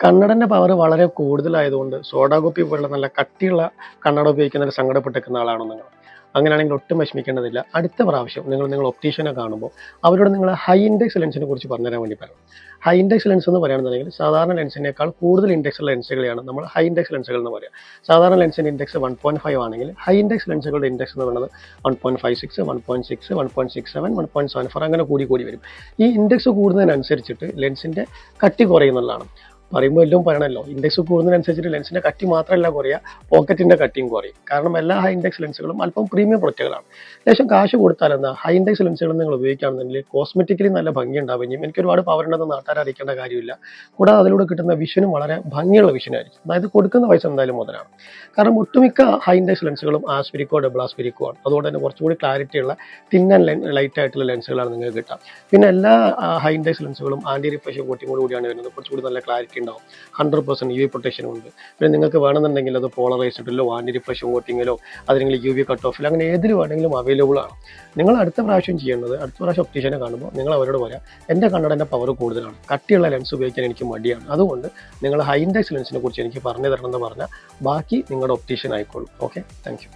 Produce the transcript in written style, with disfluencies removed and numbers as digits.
കണ്ണടൻ്റെ power വളരെ കൂടുതലായതുകൊണ്ട് soda copy പോലുള്ള നല്ല കട്ടിയുള്ള കണ്ണട ഉപയോഗിക്കുന്നതിൽ സങ്കടപ്പെട്ടിരിക്കുന്ന ആളാണോ നിങ്ങൾ? അങ്ങനെയാണെങ്കിൽ ഒട്ടും വിഷമിക്കേണ്ടതില്ല. അടുത്ത പ്രാവശ്യം നിങ്ങൾ ഒപ്റ്റീഷ്യനെ കാണുമ്പോൾ അവരോട് നിങ്ങൾ ഹൈ ഇൻഡെക്സ് ലെൻസിനെ കുറിച്ച് പറഞ്ഞുതരാൻ വേണ്ടി പറയണം. ഹൈ ഇൻഡെക്സ് ലെൻസ് എന്ന് പറയുകയാണെന്നുണ്ടെങ്കിൽ സാധാരണ ലെൻസിനേക്കാൾ കൂടുതൽ ഇൻഡെക്സ് ഉള്ള ലെൻസുകളെയാണ് നമ്മൾ ഹൈ ഇൻഡെക്സ് ലെൻസുകൾ എന്ന് പറയുക. സാധാരണ ലെൻസിൻ്റെ ഇൻഡെക്സ് 1.5 ആണെങ്കിൽ ഹൈ ഇൻഡെക്സ് ലെൻസുകളുടെ ഇൻഡെക്സ് എന്ന് പറയുന്നത് 1.56, 1.6, 1.67, 1.74 അങ്ങനെ കൂടി വരും. ഈ ഇൻഡെക്സ് കൂടുന്നതിനനുസരിച്ചിട്ട് ലെൻസിൻ്റെ കട്ടി കുറയുന്നതാണ്. പറയുമ്പോൾ എല്ലാം പറയണമല്ലോ, ഇൻഡെക്സ് കൂടുന്നതിനനുസരിച്ചിട്ട് ലെൻസിൻ്റെ കട്ടി മാത്രമല്ല കുറയുക, പോക്കറ്റിൻ്റെ കട്ടിയും കുറയും. കാരണം എല്ലാ ഹൈ ഇൻഡെക്സ് ലെൻസുകളും അല്പം പ്രീമിയം പ്രൊഡക്റ്റുകളാണ്. ലേശം കാശ് കൊടുത്താൽ എന്താ ഹൈ ഇൻഡെക്സ് ലെൻസുകൾ നിങ്ങൾ ഉപയോഗിക്കുകയാണെന്നുണ്ടെങ്കിൽ കോസ്മെറ്റിക്കലി നല്ല ഭംഗി ഉണ്ടാവുകയും എനിക്ക് ഒരുപാട് പവർ ഉണ്ടെന്ന് നാട്ടുകാരെ അറിയിക്കേണ്ട കാര്യമില്ല. കൂടാതെ അതിലൂടെ കിട്ടുന്ന വിഷനും വളരെ ഭംഗിയുള്ള വിഷനായിരിക്കും. അതായത് കൊടുക്കുന്ന പൈസ എന്തായാലും മുതലാണ്. കാരണം ഒട്ടുമിക്ക ഹൈ ഇൻഡെക്സ് ലെൻസുകളും ആസ്പിരിക്കോ ഡബിൾ ആസ്പിരിക്കോ ആണ്. അതുകൊണ്ട് തന്നെ കുറച്ചുകൂടി ക്ലാരിറ്റിയുള്ള തിൻ ആൻഡ് ലൈറ്റ് ആയിട്ടുള്ള ലെൻസുകളാണ് നിങ്ങൾക്ക് കിട്ടുക. പിന്നെ എല്ലാ ഹൈ ഇൻഡെക്സ് ലെൻസുകളും ആൻറ്റി റിഫ്രഷ് കോട്ടിങ്ങോട് കൂടിയാണ് വരുന്നത്. കുറച്ചുകൂടി നല്ല ക്ലാരിറ്റി ഉണ്ടാവും. 100% UV പ്രൊട്ടക്ഷനും ഉണ്ട്. പിന്നെ നിങ്ങൾക്ക് വേണമെന്നുണ്ടെങ്കിൽ അത് പോളറൈസ്ഡിലോ ആൻറ്റി റിഫ്രഷ് കോട്ടിങ്ങിലോ അല്ലെങ്കിൽ UV കട്ട് ഓഫിലോ അങ്ങനെ ഏതിൽ വേണമെങ്കിലും അവൈലബിൾ ആണ്. നിങ്ങൾ അടുത്ത പ്രാവശ്യം ചെയ്യേണ്ടത്, അടുത്ത പ്രാവശ്യം ഒപ്റ്റീഷ്യനെ കാണുമ്പോൾ നിങ്ങൾ അവരോട് പറയാം, എൻ്റെ കണ്ണടൻ്റെ പവർ കൂടുതലാണ്, കട്ടിയുള്ള ലെൻസ് ഉപയോഗിക്കാൻ എനിക്ക് മടിയാണ്, അതുകൊണ്ട് നിങ്ങൾ ഹൈ ഇൻഡെക്സ് ലെൻസിനെ കുറിച്ച് എനിക്ക് പറഞ്ഞു തരണം എന്ന് പറഞ്ഞാൽ ബാക്കി നിങ്ങളുടെ ഒപ്റ്റീഷ്യൻ ആയിക്കോളും. Okay, thank you.